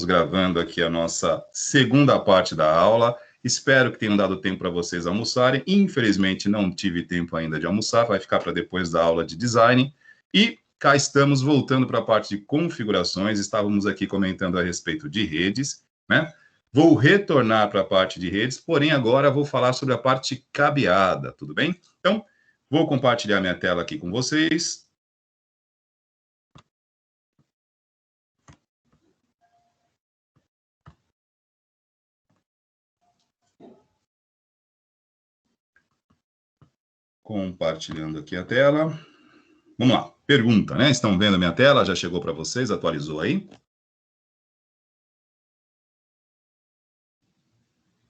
gravando aqui a nossa segunda parte da aula. Espero que tenham dado tempo para vocês almoçarem. Infelizmente, não tive tempo ainda de almoçar, vai ficar para depois da aula de design. E cá estamos voltando para a parte de configurações. Estávamos aqui comentando a respeito de redes, né? Vou retornar para a parte de redes, porém agora vou falar sobre a parte cabeada, tudo bem? Então, vou compartilhar minha tela aqui com vocês. Compartilhando aqui a tela. Vamos lá, pergunta, né? Estão vendo a minha tela? Já chegou para vocês? Atualizou aí?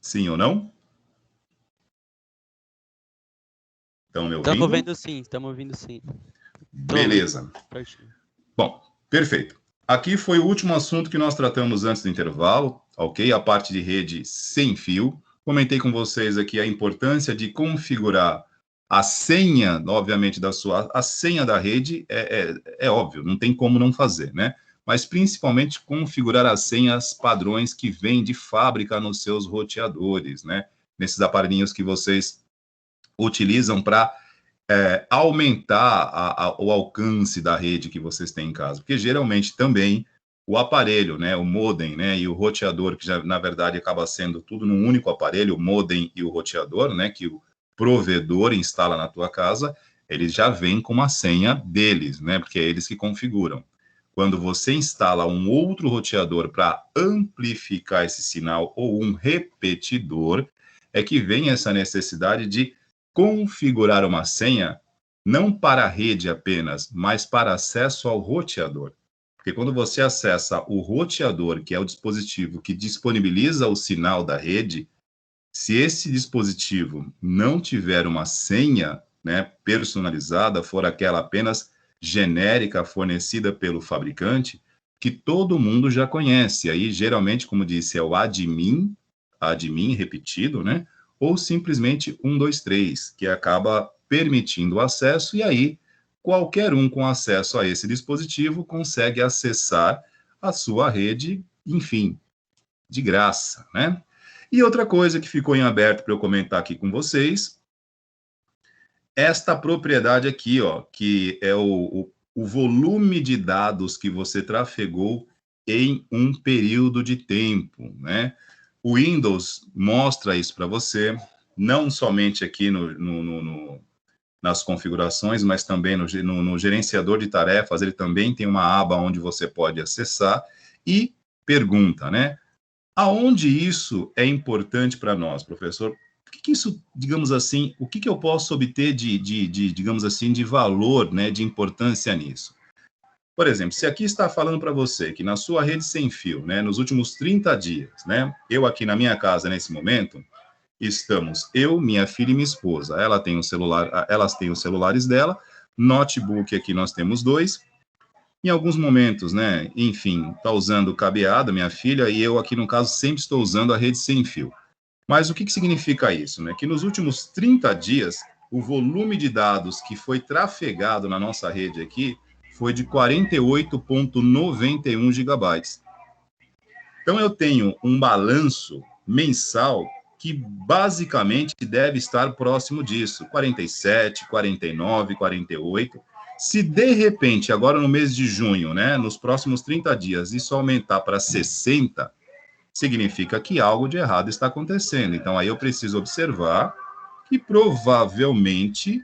Sim ou não? Estão me ouvindo? Estamos ouvindo sim. Beleza. Bom, perfeito. Aqui foi o último assunto que nós tratamos antes do intervalo, ok? A parte de rede sem fio. Comentei com vocês aqui a importância de configurar a senha, obviamente, a senha da rede é óbvio, não tem como não fazer, né? Mas principalmente configurar as senhas padrões que vêm de fábrica nos seus roteadores, né? Nesses aparelhinhos que vocês utilizam para aumentar o alcance da rede que vocês têm em casa, porque geralmente também o aparelho, né, o modem, né, e o roteador, que já, na verdade, acaba sendo tudo num único aparelho, o modem e o roteador, né, que o provedor instala na tua casa, eles já vêm com uma senha deles, né, porque é eles que configuram. Quando você instala um outro roteador para amplificar esse sinal ou um repetidor, é que vem essa necessidade de configurar uma senha não para a rede apenas, mas para acesso ao roteador. Porque quando você acessa o roteador, que é o dispositivo que disponibiliza o sinal da rede, se esse dispositivo não tiver uma senha, né, personalizada, for aquela apenas genérica fornecida pelo fabricante, que todo mundo já conhece. Aí, geralmente, como disse, é o admin repetido, né? Ou simplesmente 123, que acaba permitindo o acesso, e aí qualquer um com acesso a esse dispositivo consegue acessar a sua rede, enfim, de graça, né? E outra coisa que ficou em aberto para eu comentar aqui com vocês, esta propriedade aqui, ó, que é o volume de dados que você trafegou em um período de tempo, né? O Windows mostra isso para você, não somente aqui nas configurações, mas também no gerenciador de tarefas, ele também tem uma aba onde você pode acessar e pergunta, né? Aonde isso é importante para nós, professor? O que isso, digamos assim, o que eu posso obter digamos assim, de valor, né, de importância nisso? Por exemplo, se aqui está falando para você que na sua rede sem fio, né, nos últimos 30 dias, né, eu aqui na minha casa nesse momento, estamos eu, minha filha e minha esposa. Ela tem um celular, elas têm os celulares dela, notebook aqui nós temos 2. Em alguns momentos, né, enfim, está usando o cabeado, minha filha, e eu aqui no caso sempre estou usando a rede sem fio. Mas o que significa isso, né? Que nos últimos 30 dias, o volume de dados que foi trafegado na nossa rede aqui foi de 48,91 gigabytes. Então, eu tenho um balanço mensal que basicamente deve estar próximo disso, 47, 49, 48. Se de repente, agora no mês de junho, né, nos próximos 30 dias, isso aumentar para 60, significa que algo de errado está acontecendo. Então, aí eu preciso observar que provavelmente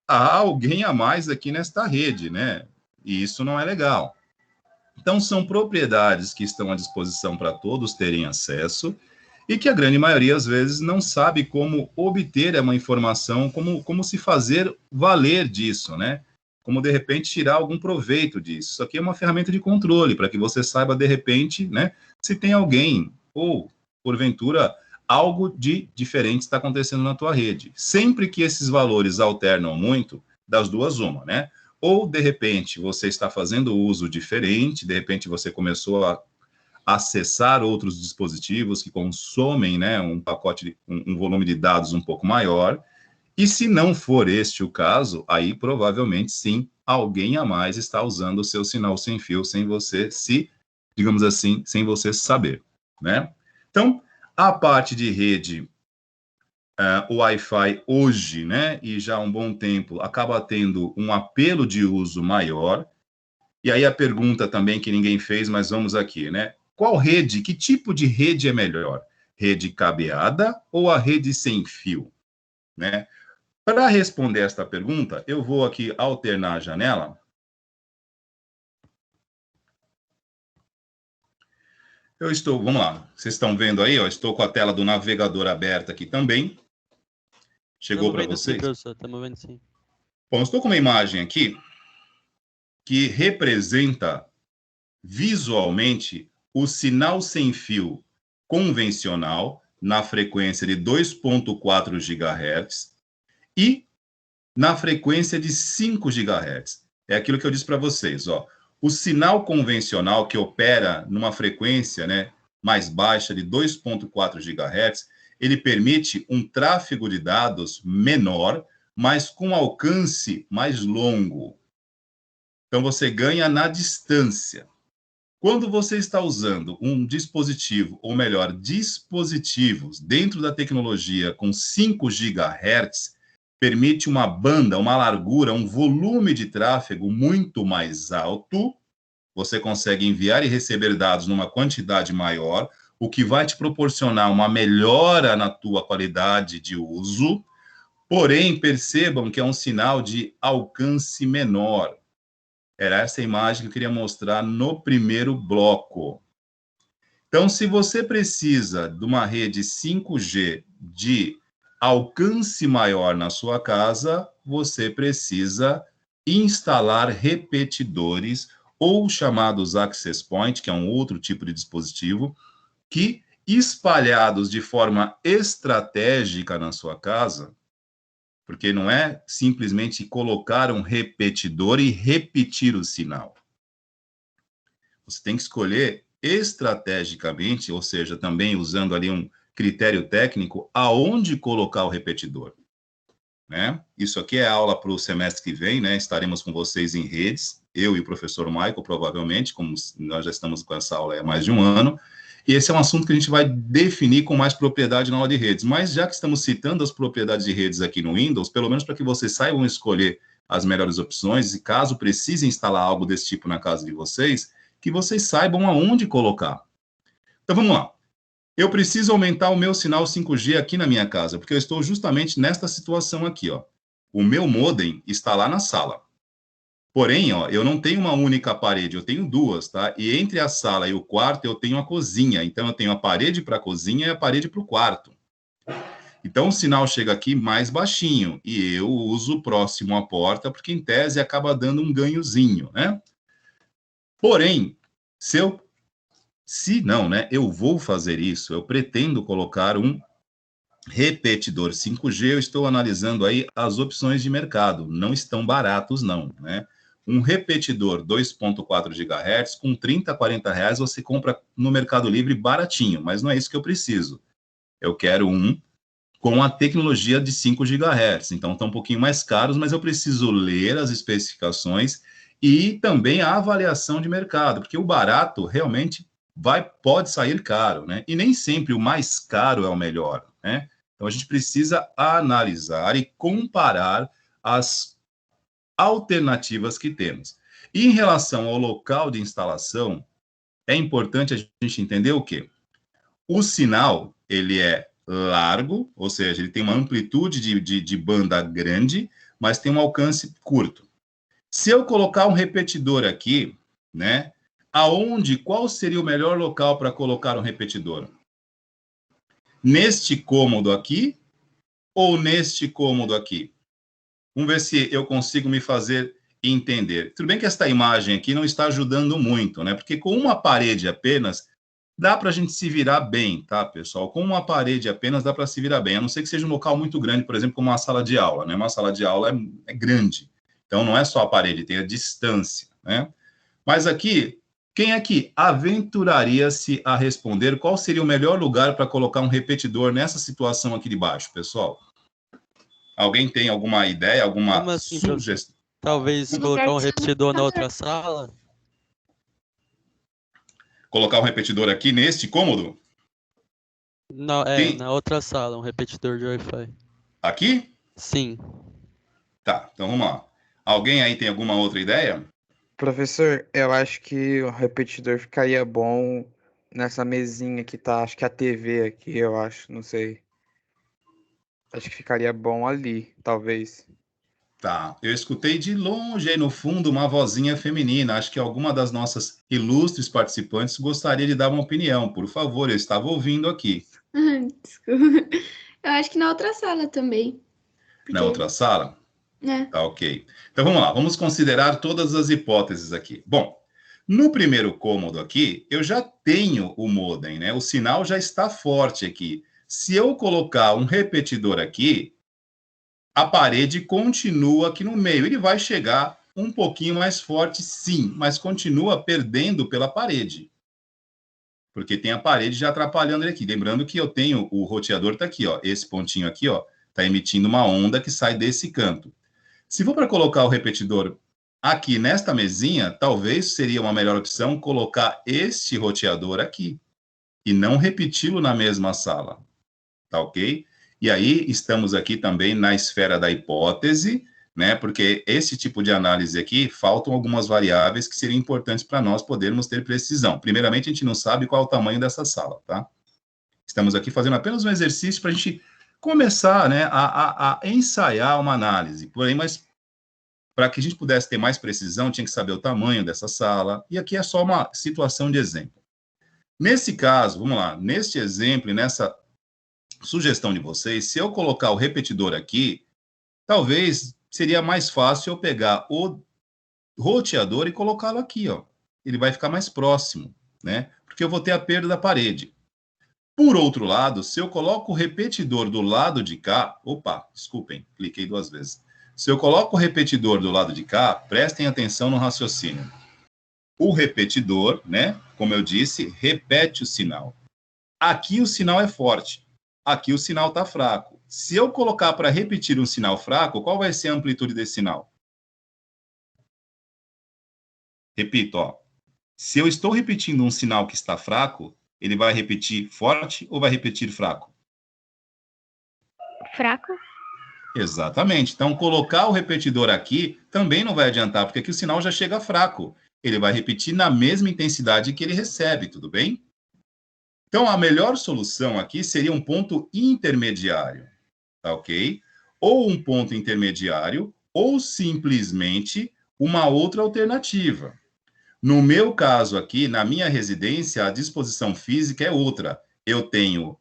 há alguém a mais aqui nesta rede, né? E isso não é legal. Então, são propriedades que estão à disposição para todos terem acesso e que a grande maioria, às vezes, não sabe como obter uma informação, como se fazer valer disso, né? Como, de repente, tirar algum proveito disso. Isso aqui é uma ferramenta de controle, para que você saiba, de repente, né, se tem alguém, ou, porventura, algo de diferente está acontecendo na tua rede. Sempre que esses valores alternam muito, das duas, uma, né? Ou, de repente, você está fazendo uso diferente, de repente você começou a acessar outros dispositivos que consomem, né, um pacote, um volume de dados um pouco maior, e se não for este o caso, aí provavelmente sim, alguém a mais está usando o seu sinal sem fio sem você se digamos assim, sem você saber, né? Então, a parte de rede, o Wi-Fi hoje, né, e já há um bom tempo, acaba tendo um apelo de uso maior. E aí a pergunta também que ninguém fez, mas vamos aqui, né? Qual rede, que tipo de rede é melhor? Rede cabeada ou a rede sem fio, né? Para responder esta pergunta, eu vou aqui alternar a janela. Eu estou, vamos lá, vocês estão vendo aí, ó, estou com a tela do navegador aberta aqui também. Chegou para Estamos vendo sim, vocês? professor, estamos vendo sim. Bom, estou com uma imagem aqui que representa visualmente o sinal sem fio convencional na frequência de 2.4 GHz e na frequência de 5 GHz. É aquilo que eu disse para vocês, ó. O sinal convencional que opera numa frequência, né, mais baixa de 2.4 GHz, ele permite um tráfego de dados menor, mas com alcance mais longo. Então você ganha na distância. Quando você está usando um dispositivo, ou melhor, dispositivos dentro da tecnologia com 5 GHz, permite uma banda, uma largura, um volume de tráfego muito mais alto. Você consegue enviar e receber dados numa quantidade maior, o que vai te proporcionar uma melhora na tua qualidade de uso. Porém, percebam que é um sinal de alcance menor. Era essa imagem que eu queria mostrar no primeiro bloco. Então, se você precisa de uma rede 5G de alcance maior na sua casa, você precisa instalar repetidores ou chamados access point, que é um outro tipo de dispositivo, que espalhados de forma estratégica na sua casa, porque não é simplesmente colocar um repetidor e repetir o sinal. Você tem que escolher estrategicamente, ou seja, também usando ali um critério técnico, aonde colocar o repetidor, né? Isso aqui é aula para o semestre que vem, né? Estaremos com vocês em redes, eu e o professor Michael, provavelmente, como nós já estamos com essa aula há mais de um ano, e esse é um assunto que a gente vai definir com mais propriedade na aula de redes. Mas já que estamos citando as propriedades de redes aqui no Windows, pelo menos para que vocês saibam escolher as melhores opções, e caso precise instalar algo desse tipo na casa de vocês, que vocês saibam aonde colocar. Então, vamos lá. Eu preciso aumentar o meu sinal 5G aqui na minha casa, porque eu estou justamente nesta situação aqui, ó. O meu modem está lá na sala. Porém, ó, eu não tenho uma única parede, eu tenho duas, tá? E entre a sala e o quarto eu tenho a cozinha. Então, eu tenho a parede para a cozinha e a parede para o quarto. Então, o sinal chega aqui mais baixinho e eu uso próximo à porta, porque em tese acaba dando um ganhozinho, né? Porém, se não, né, eu vou fazer isso, eu pretendo colocar um repetidor 5G, eu estou analisando aí as opções de mercado, não estão baratos não, né? Um repetidor 2.4 GHz com 30, 40 reais você compra no Mercado Livre baratinho, mas não é isso que eu preciso. Eu quero um com a tecnologia de 5 GHz, então estão um pouquinho mais caros, mas eu preciso ler as especificações e também a avaliação de mercado, porque o barato realmente pode sair caro, né? E nem sempre o mais caro é o melhor, né? Então a gente precisa analisar e comparar as alternativas que temos. E em relação ao local de instalação, é importante a gente entender o quê? O sinal, ele é largo, ou seja, ele tem uma amplitude de banda grande, mas tem um alcance curto. Se eu colocar um repetidor aqui, né, qual seria o melhor local para colocar um repetidor? Neste cômodo aqui ou neste cômodo aqui? Vamos ver se eu consigo me fazer entender. Tudo bem que esta imagem aqui não está ajudando muito, né? Porque com uma parede apenas, dá para a gente se virar bem, tá, pessoal? Com uma parede apenas dá para se virar bem, a não ser que seja um local muito grande, por exemplo, como uma sala de aula, né? Uma sala de aula é grande. Então, não é só a parede, tem a distância, né? Mas aqui, quem é que aventuraria-se a responder qual seria o melhor lugar para colocar um repetidor nessa situação aqui de baixo, pessoal? Alguém tem alguma ideia, alguma Como assim, professor? sugestão? Talvez colocar um repetidor na outra sala? colocar um repetidor aqui neste cômodo? Não, Sim. na outra sala, um repetidor de Wi-Fi. Aqui? Sim. Tá, então vamos lá. Alguém aí tem alguma outra ideia? Professor, eu acho que o repetidor ficaria bom nessa mesinha que tá, acho que a TV aqui, eu acho, não sei. Acho que ficaria bom ali, talvez. Tá, eu escutei de longe aí no fundo uma vozinha feminina. Acho que alguma das nossas ilustres participantes gostaria de dar uma opinião. Por favor, eu estava ouvindo aqui. Desculpa. Eu acho que na outra sala também. Na Porque, outra sala? né? Tá, ok. Então vamos lá, vamos considerar todas as hipóteses aqui. Bom, no primeiro cômodo aqui, eu já tenho o modem, né? O sinal já está forte aqui. Se eu colocar um repetidor aqui, a parede continua aqui no meio. Ele vai chegar um pouquinho mais forte, sim, mas continua perdendo pela parede. Porque tem a parede já atrapalhando ele aqui. Lembrando que eu tenho, o roteador está aqui, ó. Esse pontinho aqui, ó, está emitindo uma onda que sai desse canto. Se for para colocar o repetidor aqui nesta mesinha, talvez seria uma melhor opção colocar este roteador aqui e não repeti-lo na mesma sala. Tá ok? E aí estamos aqui também na esfera da hipótese, né? Porque esse tipo de análise aqui, faltam algumas variáveis que seriam importantes para nós podermos ter precisão. Primeiramente, a gente não sabe qual é o tamanho dessa sala, tá? Estamos aqui fazendo apenas um exercício para a gente começar, né, a ensaiar uma análise. Porém, mas para que a gente pudesse ter mais precisão, tinha que saber o tamanho dessa sala. E aqui é só uma situação de exemplo. Nesse caso, vamos lá, neste exemplo e nessa sugestão de vocês, se eu colocar o repetidor aqui, talvez seria mais fácil eu pegar o roteador e colocá-lo aqui, ó. Ele vai ficar mais próximo, né? Porque eu vou ter a perda da parede. Por outro lado, se eu coloco o repetidor do lado de cá, opa, desculpem, cliquei 2 vezes. Se eu coloco o repetidor do lado de cá, prestem atenção no raciocínio. O repetidor, né, como eu disse, repete o sinal. Aqui o sinal é forte. Aqui o sinal está fraco. Se eu colocar para repetir um sinal fraco, qual vai ser a amplitude desse sinal? Repito, ó. Se eu estou repetindo um sinal que está fraco, ele vai repetir forte ou vai repetir fraco? Fraco? Exatamente. Então, colocar o repetidor aqui também não vai adiantar, porque aqui o sinal já chega fraco. Ele vai repetir na mesma intensidade que ele recebe, tudo bem? Então, a melhor solução aqui seria um ponto intermediário, tá ok? Ou um ponto intermediário, ou simplesmente uma outra alternativa. No meu caso aqui, na minha residência, a disposição física é outra. Eu tenho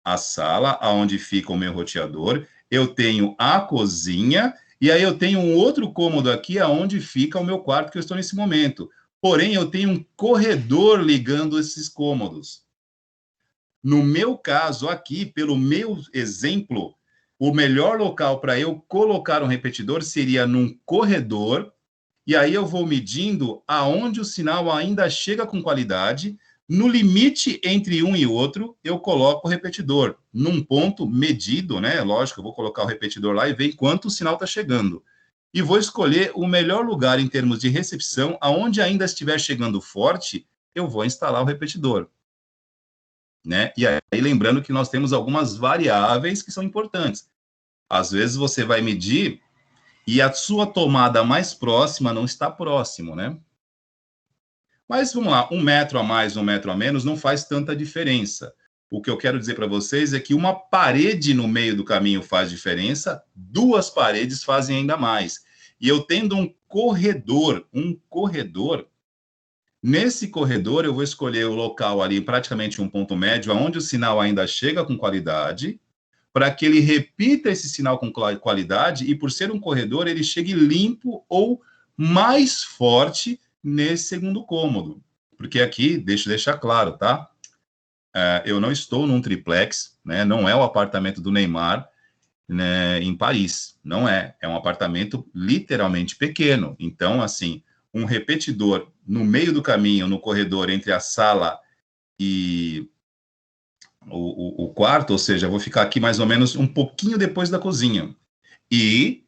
a sala, onde fica o meu roteador, eu tenho a cozinha, e aí eu tenho um outro cômodo aqui, onde fica o meu quarto que eu estou nesse momento. Porém, eu tenho um corredor ligando esses cômodos. No meu caso aqui, pelo meu exemplo, o melhor local para eu colocar um repetidor seria num corredor, e aí eu vou medindo aonde o sinal ainda chega com qualidade. No limite entre um e outro, eu coloco o repetidor. Num ponto medido, né? Lógico, eu vou colocar o repetidor lá e ver quanto o sinal está chegando. E vou escolher o melhor lugar em termos de recepção, aonde ainda estiver chegando forte, eu vou instalar o repetidor. Né? E aí, lembrando que nós temos algumas variáveis que são importantes. Às vezes você vai medir e a sua tomada mais próxima não está próximo, né? Mas vamos lá, 1 metro a mais, 1 metro a menos não faz tanta diferença. O que eu quero dizer para vocês é que uma parede no meio do caminho faz diferença, 2 paredes fazem ainda mais. E eu tendo um corredor, nesse corredor eu vou escolher o local ali, praticamente um ponto médio, onde o sinal ainda chega com qualidade, para que ele repita esse sinal com qualidade e, por ser um corredor, ele chegue limpo ou mais forte nesse segundo cômodo. Porque aqui, deixa eu deixar claro, tá? Eu não estou num triplex, né? Não é o apartamento do Neymar, né, em Paris. Não é. É um apartamento literalmente pequeno. Então, assim, um repetidor no meio do caminho, no corredor entre a sala e o quarto, ou seja, eu vou ficar aqui mais ou menos um pouquinho depois da cozinha. E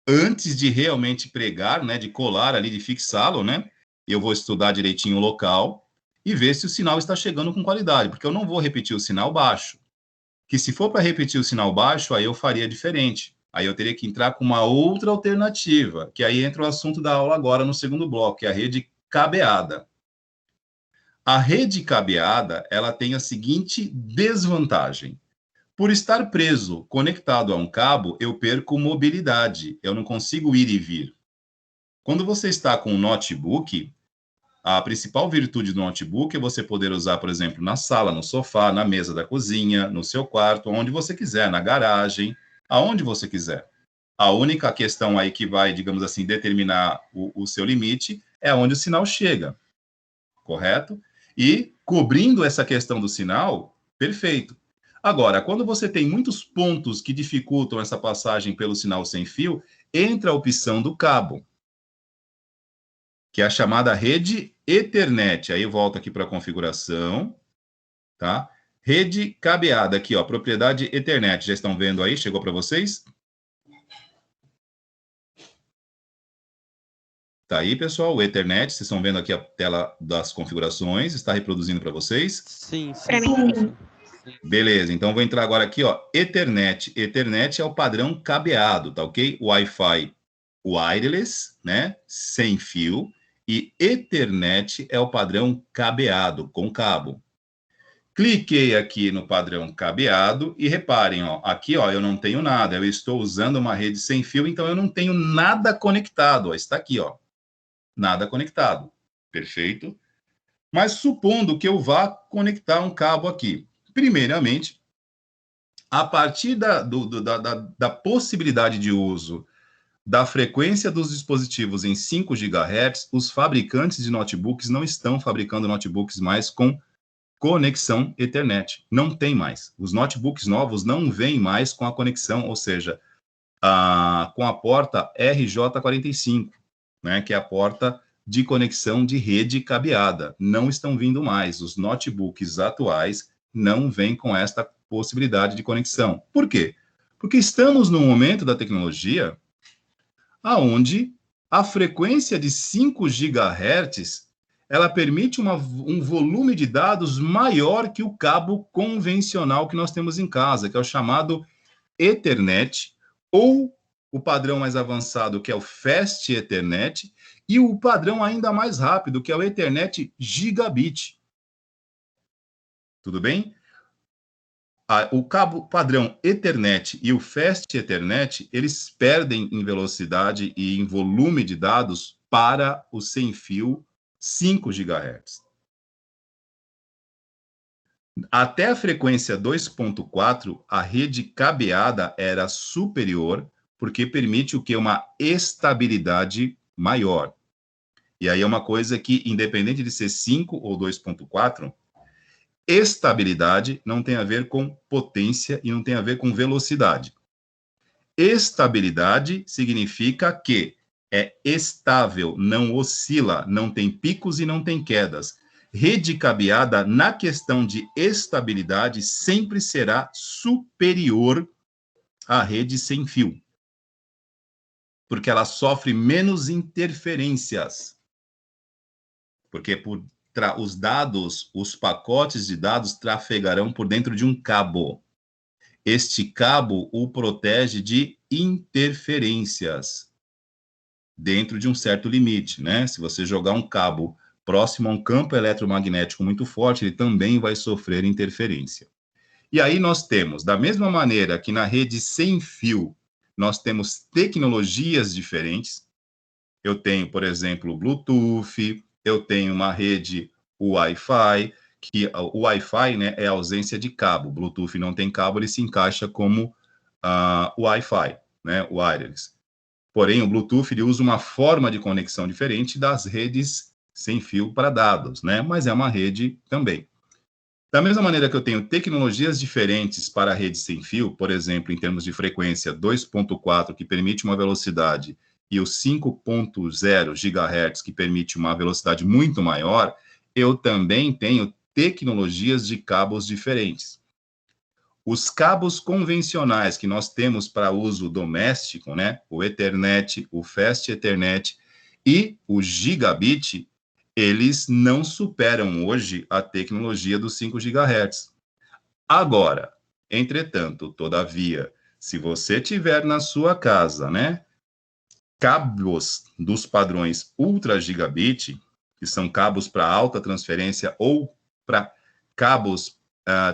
antes de realmente pregar, né, de colar ali, de fixá-lo, né, eu vou estudar direitinho o local e ver se o sinal está chegando com qualidade, porque eu não vou repetir o sinal baixo. Que se for para repetir o sinal baixo, aí eu faria diferente. Aí eu teria que entrar com uma outra alternativa, que aí entra o assunto da aula agora no segundo bloco, que é a rede cabeada. A rede cabeada, ela tem a seguinte desvantagem. Por estar preso, conectado a um cabo, eu perco mobilidade, eu não consigo ir e vir. Quando você está com um notebook, a principal virtude do notebook é você poder usar, por exemplo, na sala, no sofá, na mesa da cozinha, no seu quarto, onde você quiser, na garagem, aonde você quiser. A única questão aí que vai, digamos assim, determinar o seu limite é onde o sinal chega, correto? E cobrindo essa questão do sinal, perfeito. Agora, quando você tem muitos pontos que dificultam essa passagem pelo sinal sem fio, entra a opção do cabo, que é a chamada rede Ethernet. Aí eu volto aqui para a configuração, tá? Rede cabeada aqui, ó, propriedade Ethernet. Já estão vendo aí? Chegou para vocês? Tá aí, pessoal, o Ethernet. Vocês estão vendo aqui a tela das configurações. Está reproduzindo para vocês? Sim, sim. Pra mim. Beleza, então vou entrar agora aqui, ó, Ethernet. Ethernet é o padrão cabeado, tá ok? Wi-Fi wireless, né, sem fio, e Ethernet é o padrão cabeado, com cabo. Cliquei aqui no padrão cabeado e reparem, ó, aqui, ó, eu não tenho nada, eu estou usando uma rede sem fio, então eu não tenho nada conectado, ó, está aqui, ó, nada conectado, perfeito? Mas supondo que eu vá conectar um cabo aqui, primeiramente, a partir da possibilidade de uso da frequência dos dispositivos em 5 GHz, os fabricantes de notebooks não estão fabricando notebooks mais com conexão Ethernet. Não tem mais. Os notebooks novos não vêm mais com a conexão, ou seja, com a porta RJ45, né, que é a porta de conexão de rede cabeada. Não estão vindo mais. Os notebooks atuais não vêm com esta possibilidade de conexão. Por quê? Porque estamos num momento da tecnologia aonde a frequência de 5 GHz ela permite um volume de dados maior que o cabo convencional que nós temos em casa, que é o chamado Ethernet, ou o padrão mais avançado, que é o Fast Ethernet, e o padrão ainda mais rápido, que é o Ethernet Gigabit. Tudo bem? O cabo padrão Ethernet e o Fast Ethernet, eles perdem em velocidade e em volume de dados para o sem fio 5 GHz. Até a frequência 2.4, a rede cabeada era superior, porque permite o que? Uma estabilidade maior. E aí é uma coisa que, independente de ser 5 ou 2.4, estabilidade não tem a ver com potência e não tem a ver com velocidade. Estabilidade significa que é estável, não oscila, não tem picos e não tem quedas. Rede cabeada, na questão de estabilidade, sempre será superior à rede sem fio, porque ela sofre menos interferências. Porque os dados, os pacotes de dados trafegarão por dentro de um cabo. Este cabo o protege de interferências dentro de um certo limite, né? Se você jogar um cabo próximo a um campo eletromagnético muito forte, ele também vai sofrer interferência. E aí nós temos, da mesma maneira que na rede sem fio, nós temos tecnologias diferentes. Eu tenho, por exemplo, o Bluetooth, eu tenho uma rede Wi-Fi, que o Wi-Fi, né, é a ausência de cabo. O Bluetooth não tem cabo, ele se encaixa como Wi-Fi, né, wireless. Porém, o Bluetooth ele usa uma forma de conexão diferente das redes sem fio para dados, né, mas é uma rede também. Da mesma maneira que eu tenho tecnologias diferentes para a rede sem fio, por exemplo, em termos de frequência 2.4, que permite uma velocidade, e o 5.0 GHz, que permite uma velocidade muito maior, eu também tenho tecnologias de cabos diferentes. Os cabos convencionais que nós temos para uso doméstico, né, o Ethernet, o Fast Ethernet e o Gigabit, eles não superam hoje a tecnologia dos 5 GHz. Agora, entretanto, todavia, se você tiver na sua casa, né, cabos dos padrões Ultra Gigabit, que são cabos para alta transferência ou para cabos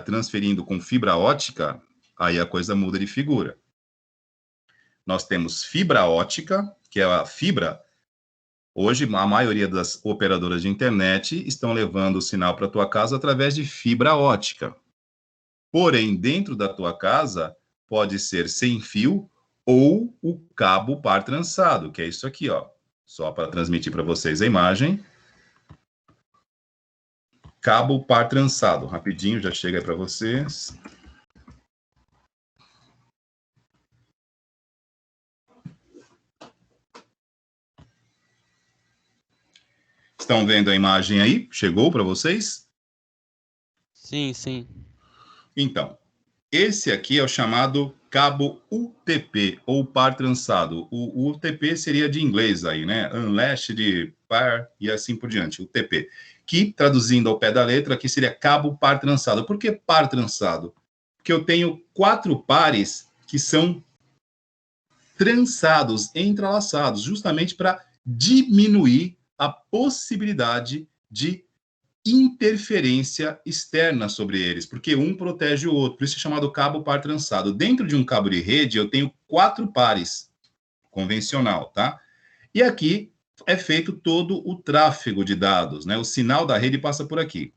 transferindo com fibra ótica, aí a coisa muda de figura. Nós temos fibra ótica, que é a fibra. Hoje, a maioria das operadoras de internet estão levando o sinal para a tua casa através de fibra ótica. Porém, dentro da tua casa, pode ser sem fio ou o cabo par trançado, que é isso aqui, ó. Só para transmitir para vocês a imagem. Cabo par trançado. Rapidinho, já chega aí para vocês. Estão vendo a imagem aí? Chegou para vocês? Sim, sim. Então, esse aqui é o chamado cabo UTP, ou par trançado. O UTP seria de inglês aí, né? Unlashed par e assim por diante, UTP. Que, traduzindo ao pé da letra, aqui seria cabo par trançado. Por que par trançado? Porque eu tenho 4 pares que são trançados, entrelaçados, justamente para diminuir a possibilidade de interferência externa sobre eles, porque um protege o outro, por isso é chamado cabo par trançado. Dentro de um cabo de rede, eu tenho 4 pares, convencional, tá? E aqui é feito todo o tráfego de dados, né? O sinal da rede passa por aqui.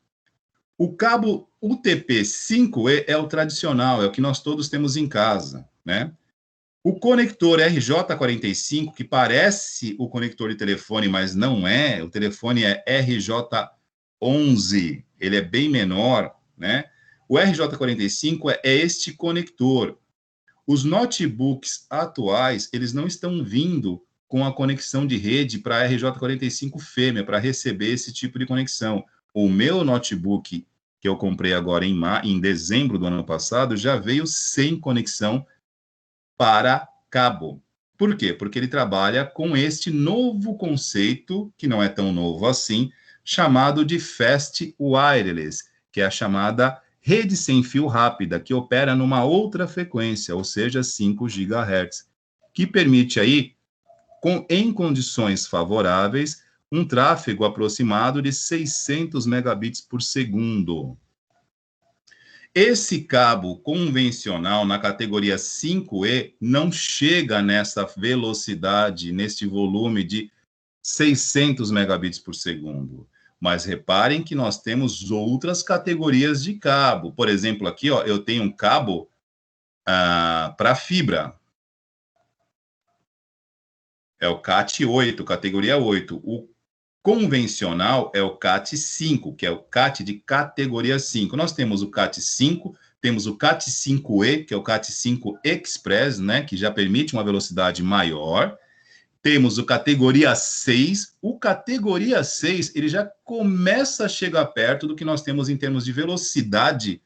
O cabo UTP 5E é o tradicional, é o que nós todos temos em casa, né? O conector RJ45, que parece o conector de telefone, mas não é, o telefone é RJ11, ele é bem menor, né? O RJ45 é este conector. Os notebooks atuais, eles não estão vindo com a conexão de rede para RJ45 fêmea, para receber esse tipo de conexão. O meu notebook, que eu comprei agora em dezembro do ano passado, já veio sem conexão para cabo. Por quê? Porque ele trabalha com este novo conceito, que não é tão novo assim, chamado de Fast Wireless, que é a chamada rede sem fio rápida, que opera numa outra frequência, ou seja, 5 GHz, que permite aí, em condições favoráveis, um tráfego aproximado de 600 megabits por segundo. Esse cabo convencional na categoria 5E não chega nessa velocidade, neste volume de 600 megabits por segundo. Mas reparem que nós temos outras categorias de cabo. Por exemplo, aqui, ó, eu tenho um cabo para fibra. É o CAT8, categoria 8. O convencional é o CAT5, que é o CAT de categoria 5. Nós temos o CAT5, temos o CAT5E, que é o CAT5 Express, né, que já permite uma velocidade maior. Temos o categoria 6. O categoria 6, ele já começa a chegar perto do que nós temos em termos de velocidade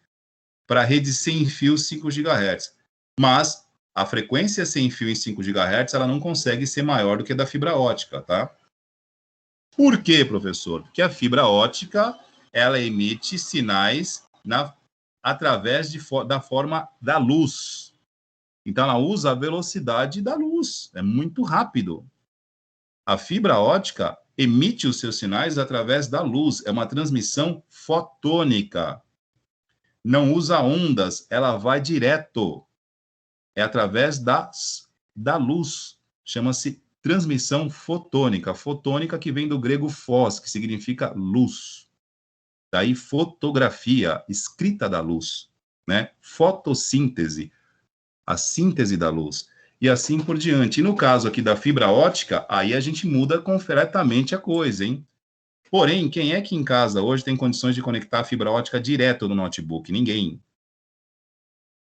para rede sem fio 5 GHz. Mas a frequência sem fio em 5 GHz, ela não consegue ser maior do que a da fibra ótica, tá? Por quê, professor? Porque a fibra ótica, ela emite sinais através da forma da luz. Então, ela usa a velocidade da luz. É muito rápido. A fibra ótica emite os seus sinais através da luz. É uma transmissão fotônica. Não usa ondas, ela vai direto. É através da luz. Chama-se transmissão fotônica. Fotônica que vem do grego phos, que significa luz. Daí fotografia, escrita da luz, né? Fotossíntese, a síntese da luz. E assim por diante. E no caso aqui da fibra ótica, aí a gente muda completamente a coisa, hein? Porém, quem é que em casa hoje tem condições de conectar a fibra ótica direto no notebook? Ninguém.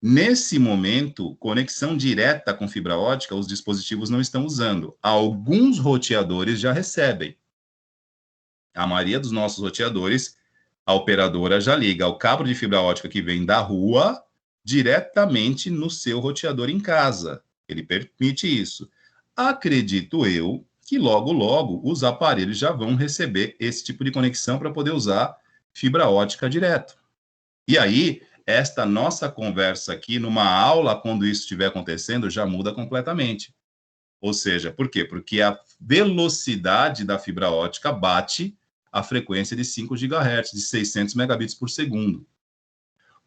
Nesse momento, conexão direta com fibra ótica, os dispositivos não estão usando. Alguns roteadores já recebem. A maioria dos nossos roteadores, a operadora já liga o cabo de fibra ótica que vem da rua diretamente no seu roteador em casa. Ele permite isso. Acredito eu que logo, logo, os aparelhos já vão receber esse tipo de conexão para poder usar fibra ótica direto. E aí, esta nossa conversa aqui, numa aula, quando isso estiver acontecendo, já muda completamente. Ou seja, por quê? Porque a velocidade da fibra ótica bate a frequência de 5 GHz, de 600 megabits por segundo.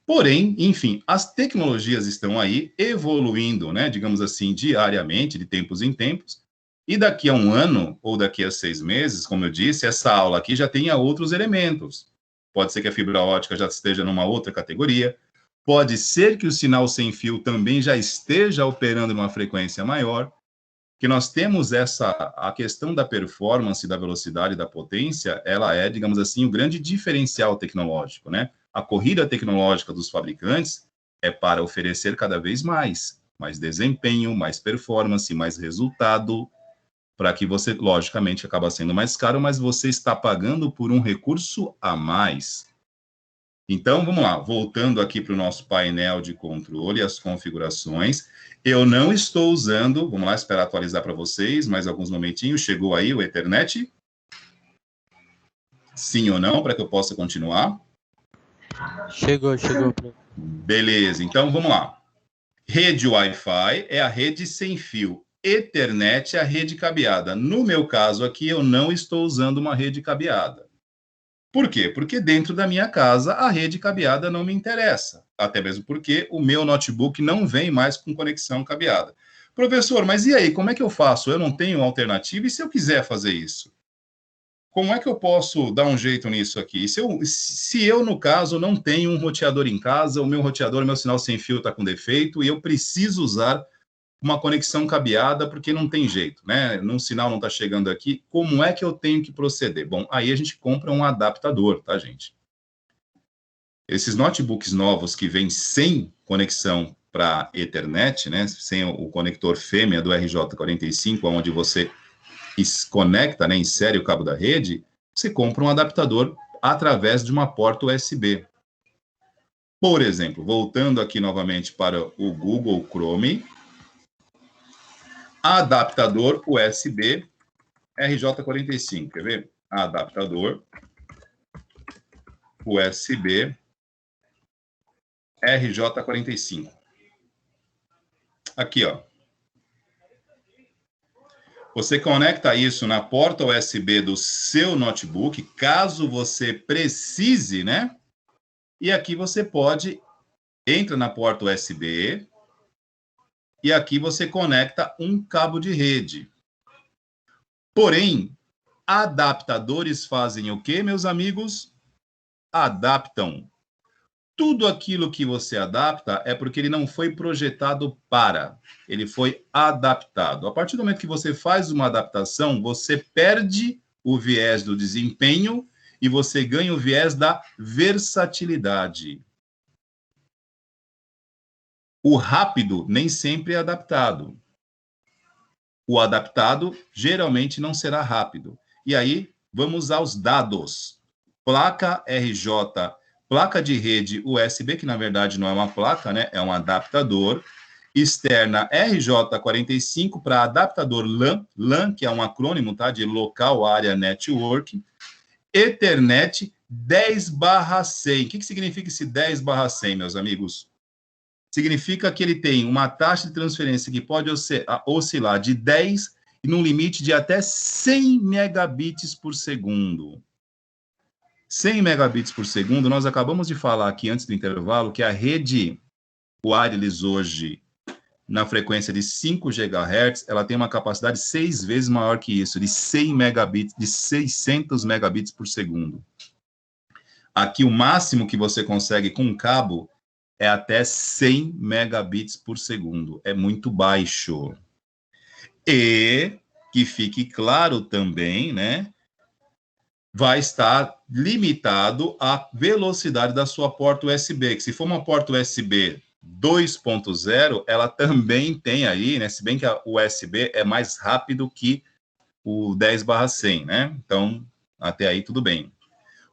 Porém, enfim, as tecnologias estão aí evoluindo, né, digamos assim, diariamente, de tempos em tempos, e daqui a um ano, ou daqui a 6 meses, como eu disse, essa aula aqui já tenha outros elementos. Pode ser que a fibra ótica já esteja numa outra categoria, pode ser que o sinal sem fio também já esteja operando numa frequência maior, que nós temos a questão da performance, da velocidade, da potência, ela é, digamos assim, o grande diferencial tecnológico, né? A corrida tecnológica dos fabricantes é para oferecer cada vez mais desempenho, mais performance, mais resultado, para que você, logicamente, acaba sendo mais caro, mas você está pagando por um recurso a mais. Então, vamos lá, voltando aqui para o nosso painel de controle, as configurações. Eu não estou usando, vamos lá, esperar atualizar para vocês, mais alguns momentinhos. Chegou aí o Ethernet? Sim ou não, para que eu possa continuar? Chegou. Beleza, então vamos lá. Rede Wi-Fi é a rede sem fio. Ethernet é a rede cabeada. No meu caso aqui, eu não estou usando uma rede cabeada. Por quê? Porque dentro da minha casa, a rede cabeada não me interessa. Até mesmo porque o meu notebook não vem mais com conexão cabeada. Professor, mas e aí, como é que eu faço? Eu não tenho alternativa, e se eu quiser fazer isso? Como é que eu posso dar um jeito nisso aqui? Se eu, no caso, não tenho um roteador em casa, o meu roteador, meu sinal sem fio está com defeito, e eu preciso usar uma conexão cabeada, porque não tem jeito, né? Um sinal não está chegando aqui, como é que eu tenho que proceder? Bom, aí a gente compra um adaptador, tá, gente? Esses notebooks novos que vêm sem conexão para Ethernet, né? Sem o conector fêmea do RJ45, onde você conecta, né, insere o cabo da rede, você compra um adaptador através de uma porta USB. Por exemplo, voltando aqui novamente para o Google Chrome, adaptador USB RJ45, quer ver? Adaptador USB RJ45. Aqui, ó. Você conecta isso na porta USB do seu notebook, caso você precise, né? E aqui você entra na porta USB, e aqui você conecta um cabo de rede. Porém, adaptadores fazem o quê, meus amigos? Adaptam. Tudo aquilo que você adapta é porque ele não foi projetado para, ele foi adaptado. A partir do momento que você faz uma adaptação, você perde o viés do desempenho e você ganha o viés da versatilidade. O rápido nem sempre é adaptado. O adaptado geralmente não será rápido. E aí, vamos aos dados. Placa RJ, placa de rede USB, que na verdade não é uma placa, né? É um adaptador. Externa RJ45 para adaptador LAN, LAN, que é um acrônimo, tá? De Local Area Network. Ethernet 10/100. O que significa esse 10/100, meus amigos? Significa que ele tem uma taxa de transferência que pode oscilar de 10 e num limite de até 100 megabits por segundo. 100 megabits por segundo, nós acabamos de falar aqui antes do intervalo que a rede wireless hoje, na frequência de 5 GHz, ela tem uma capacidade 6 vezes maior que isso, de 100 megabits, de 600 megabits por segundo. Aqui o máximo que você consegue com um cabo é até 100 megabits por segundo. É muito baixo. E, que fique claro também, né, vai estar limitado à velocidade da sua porta USB, que se for uma porta USB 2.0, ela também tem aí, né, se bem que a USB é mais rápido que o 10/100, né, então, até aí tudo bem.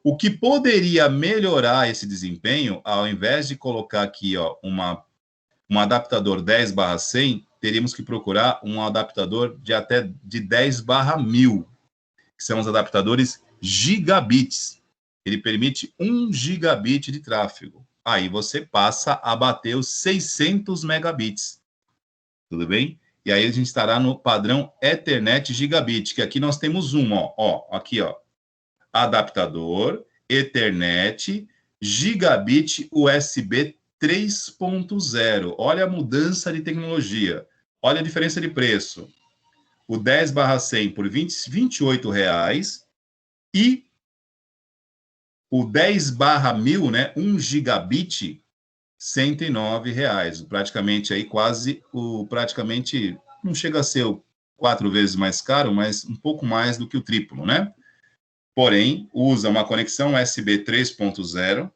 O que poderia melhorar esse desempenho, ao invés de colocar aqui, ó, um adaptador 10/100, teríamos que procurar um adaptador de até de 10/1000, que são os adaptadores gigabits. Ele permite 1 gigabit de tráfego. Aí você passa a bater os 600 megabits. Tudo bem? E aí a gente estará no padrão Ethernet gigabit, que aqui nós temos aqui, adaptador, Ethernet, gigabit USB 3.0. Olha a mudança de tecnologia. Olha a diferença de preço. O 10/100 por R$ 28,00 e o 10/1000, né, 1 gigabit, R$ 109,00. Praticamente aí praticamente não chega a ser 4 vezes mais caro, mas um pouco mais do que o triplo, né? Porém, usa uma conexão USB 3.0,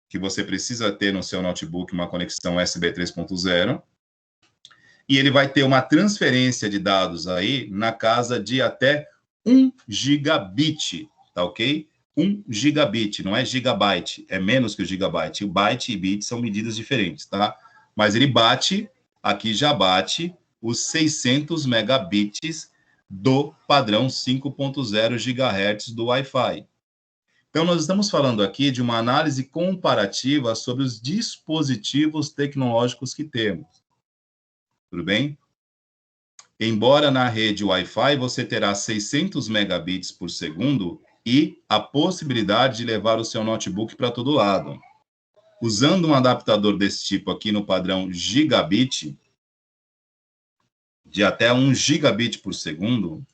que você precisa ter no seu notebook uma conexão USB 3.0, e ele vai ter uma transferência de dados aí na casa de até 1 gigabit, tá ok? 1 gigabit, não é gigabyte, é menos que o gigabyte. O byte e bit são medidas diferentes, tá? Mas ele já bate os 600 megabits do padrão 5.0 GHz do Wi-Fi. Então, nós estamos falando aqui de uma análise comparativa sobre os dispositivos tecnológicos que temos. Tudo bem? Embora na rede Wi-Fi você terá 600 megabits por segundo e a possibilidade de levar o seu notebook para todo lado. Usando um adaptador desse tipo aqui no padrão gigabit, de até 1 gigabit por segundo,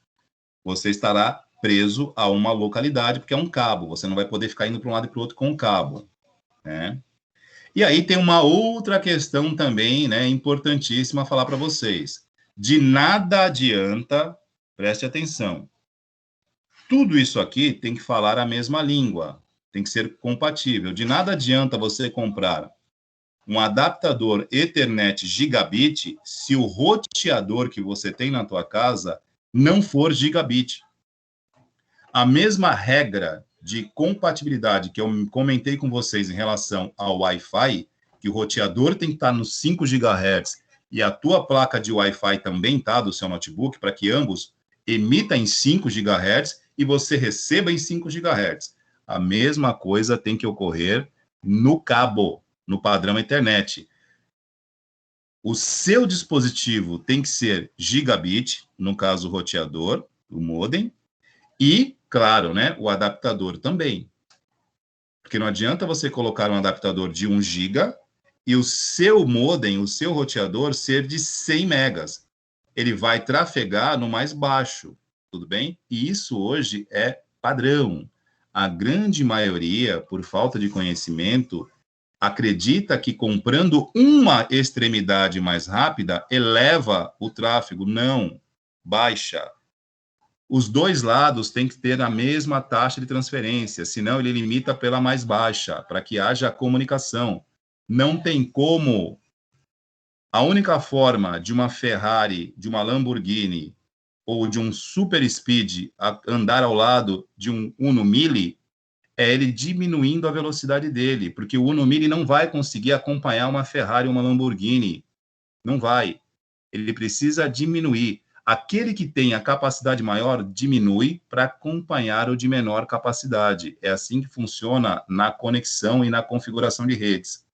você estará preso a uma localidade, porque é um cabo, você não vai poder ficar indo para um lado e para o outro com o cabo, né? E aí tem uma outra questão também, né, importantíssima a falar para vocês. De nada adianta, preste atenção, tudo isso aqui tem que falar a mesma língua, tem que ser compatível. De nada adianta você comprar um adaptador Ethernet gigabit se o roteador que você tem na tua casa não for gigabit. A mesma regra de compatibilidade que eu comentei com vocês em relação ao Wi-Fi, que o roteador tem que estar nos 5 GHz e a tua placa de Wi-Fi também está do seu notebook, para que ambos emitam em 5 GHz e você receba em 5 GHz. A mesma coisa tem que ocorrer no cabo, no padrão Ethernet. O seu dispositivo tem que ser gigabit, no caso o roteador, o modem, e, claro, né, o adaptador também. Porque não adianta você colocar um adaptador de 1 GB e o seu modem, o seu roteador, ser de 100 megas. Ele vai trafegar no mais baixo, tudo bem? E isso hoje é padrão. A grande maioria, por falta de conhecimento, acredita que comprando uma extremidade mais rápida eleva o tráfego. Não, baixa. Os dois lados têm que ter a mesma taxa de transferência, senão ele limita pela mais baixa, para que haja comunicação. Não tem como. A única forma de uma Ferrari, de uma Lamborghini ou de um Super Speed andar ao lado de um Uno Mille é ele diminuindo a velocidade dele, porque o Uno Mille não vai conseguir acompanhar uma Ferrari ou uma Lamborghini. Não vai. Ele precisa diminuir. Aquele que tem a capacidade maior diminui para acompanhar o de menor capacidade. É assim que funciona na conexão e na configuração de redes.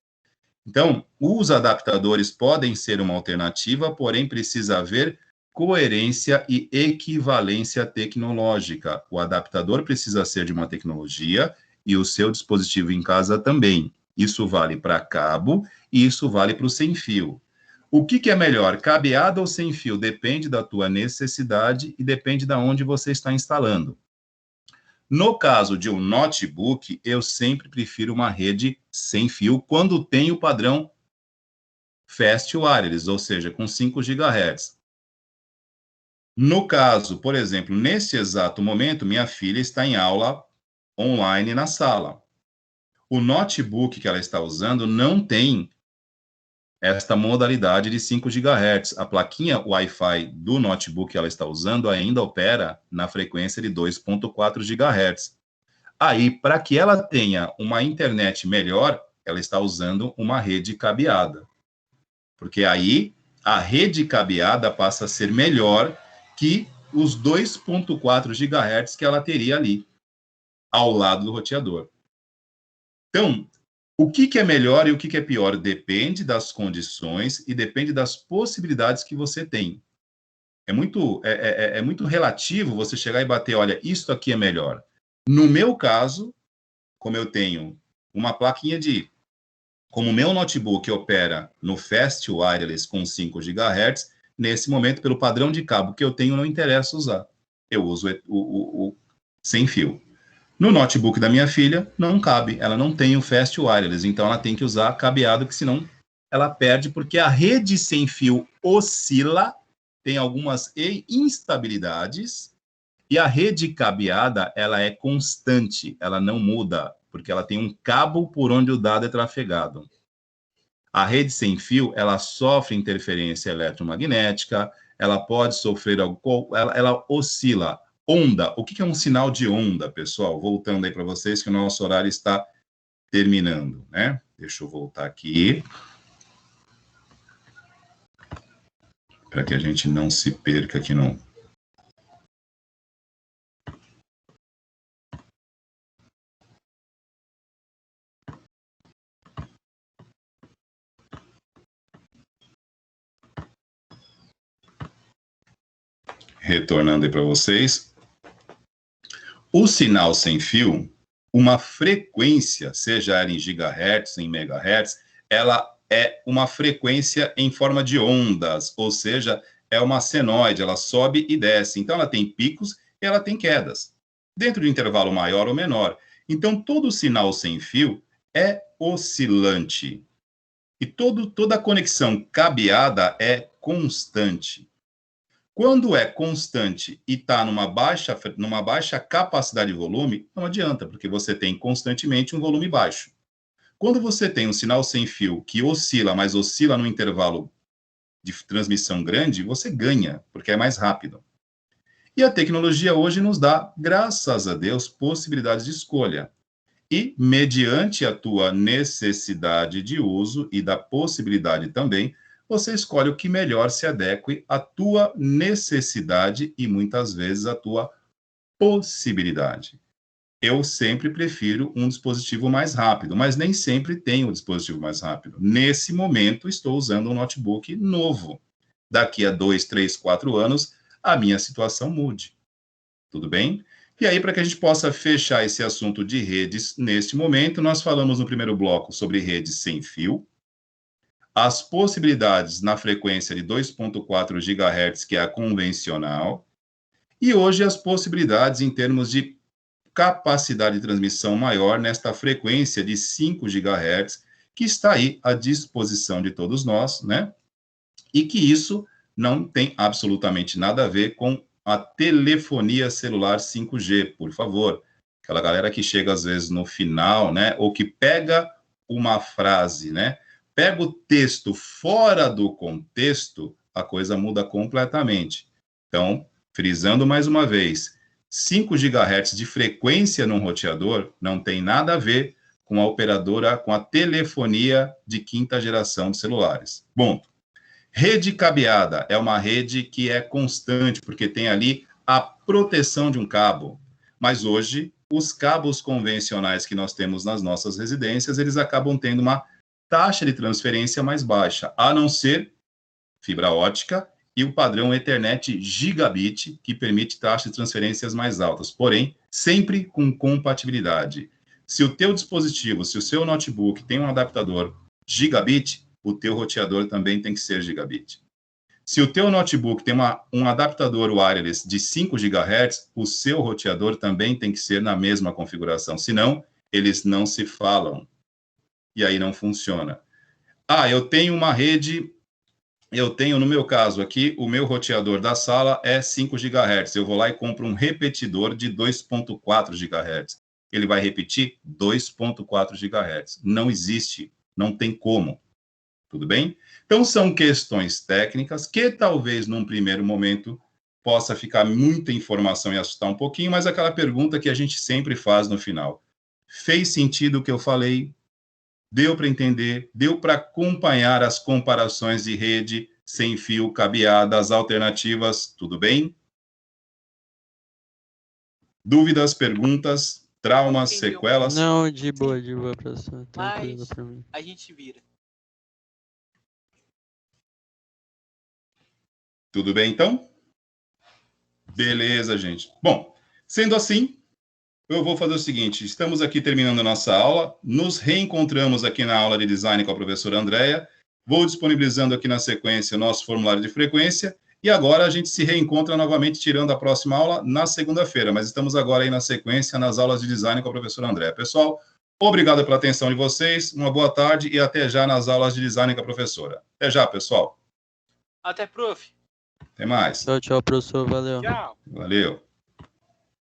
Então, os adaptadores podem ser uma alternativa, porém precisa haver coerência e equivalência tecnológica. O adaptador precisa ser de uma tecnologia e o seu dispositivo em casa também. Isso vale para cabo e isso vale para o sem fio. O que é melhor, cabeado ou sem fio? Depende da tua necessidade e depende de onde você está instalando. No caso de um notebook, eu sempre prefiro uma rede sem fio quando tem o padrão Fast Wireless, ou seja, com 5 GHz. No caso, por exemplo, nesse exato momento, minha filha está em aula online na sala. O notebook que ela está usando não tem esta modalidade de 5 GHz. A plaquinha Wi-Fi do notebook que ela está usando ainda opera na frequência de 2.4 GHz. Aí, para que ela tenha uma internet melhor, ela está usando uma rede cabeada. Porque aí A rede cabeada passa a ser melhor que os 2.4 GHz que ela teria ali, ao lado do roteador. Então, o que é melhor e o que é pior depende das condições e depende das possibilidades que você tem. É muito relativo você chegar e bater, olha, isso aqui é melhor. No meu caso, como eu tenho uma plaquinha como o meu notebook opera no Fast Wireless com 5 GHz, nesse momento, pelo padrão de cabo que eu tenho, não interessa usar. Eu uso o sem fio. No notebook da minha filha, não cabe. Ela não tem o Fast Wireless, então ela tem que usar cabeado, que senão ela perde, porque a rede sem fio oscila, tem algumas instabilidades, e a rede cabeada, ela é constante, ela não muda, porque ela tem um cabo por onde o dado é trafegado. A rede sem fio, ela sofre interferência eletromagnética, ela pode sofrer, ela oscila. Onda, o que é um sinal de onda, pessoal? Voltando aí para vocês, que o nosso horário está terminando, né? Deixa eu voltar aqui, para que a gente não se perca aqui no... Retornando aí para vocês. O sinal sem fio, uma frequência, seja ela em gigahertz, em megahertz, ela é uma frequência em forma de ondas, ou seja, é uma senoide, ela sobe e desce. Então, ela tem picos e ela tem quedas, dentro de um intervalo maior ou menor. Então, todo sinal sem fio é oscilante. E toda a conexão cabeada é constante. Quando é constante e está numa baixa capacidade de volume, não adianta, porque você tem constantemente um volume baixo. Quando você tem um sinal sem fio que oscila, mas oscila num intervalo de transmissão grande, você ganha, porque é mais rápido. E a tecnologia hoje nos dá, graças a Deus, possibilidades de escolha. E, mediante a tua necessidade de uso e da possibilidade também, você escolhe o que melhor se adeque à tua necessidade e, muitas vezes, à tua possibilidade. Eu sempre prefiro um dispositivo mais rápido, mas nem sempre tenho um dispositivo mais rápido. Nesse momento, estou usando um notebook novo. Daqui a 2, 3, 4 anos, a minha situação mude. Tudo bem? E aí, para que a gente possa fechar esse assunto de redes, neste momento, nós falamos no primeiro bloco sobre redes sem fio, as possibilidades na frequência de 2.4 GHz, que é a convencional, e hoje as possibilidades em termos de capacidade de transmissão maior nesta frequência de 5 GHz, que está aí à disposição de todos nós, né? E que isso não tem absolutamente nada a ver com a telefonia celular 5G, por favor. Aquela galera que chega às vezes no final, né? Ou que pega uma frase, né? Pega o texto fora do contexto, a coisa muda completamente. Então, frisando mais uma vez, 5 GHz de frequência num roteador não tem nada a ver com a operadora, com a telefonia de quinta geração de celulares. Bom, rede cabeada é uma rede que é constante, porque tem ali a proteção de um cabo. Mas hoje, os cabos convencionais que nós temos nas nossas residências, eles acabam tendo uma taxa de transferência mais baixa, a não ser fibra ótica e o padrão Ethernet Gigabit, que permite taxas de transferências mais altas, porém, sempre com compatibilidade. Se o teu dispositivo, se o seu notebook tem um adaptador Gigabit, o teu roteador também tem que ser Gigabit. Se o teu notebook tem um adaptador wireless de 5 GHz, o seu roteador também tem que ser na mesma configuração, senão eles não se falam. E aí não funciona. Eu tenho uma rede, no meu caso aqui, o meu roteador da sala é 5 GHz. Eu vou lá e compro um repetidor de 2.4 GHz. Ele vai repetir 2.4 GHz. Não existe, não tem como. Tudo bem? Então, são questões técnicas que talvez, num primeiro momento, possa ficar muita informação e assustar um pouquinho, mas aquela pergunta que a gente sempre faz no final. Fez sentido o que eu falei? Deu para entender? Deu para acompanhar as comparações de rede sem fio, cabeadas, alternativas, tudo bem? Dúvidas, perguntas, traumas, Entendi. sequelas? Não, de boa, professor. Tranquilo Mas pra mim. a gente vira. Tudo bem, então? Beleza, gente. Bom, sendo assim, eu vou fazer o seguinte, estamos aqui terminando a nossa aula, nos reencontramos aqui na aula de design com a professora Andréia, vou disponibilizando aqui na sequência o nosso formulário de frequência, e agora a gente se reencontra novamente, tirando a próxima aula na segunda-feira, mas estamos agora aí na sequência, nas aulas de design com a professora Andréia. Pessoal, obrigado pela atenção de vocês, uma boa tarde e até já nas aulas de design com a professora. Até já, pessoal. Até, prof. Até mais. Tchau, professor. Valeu. Tchau. Valeu.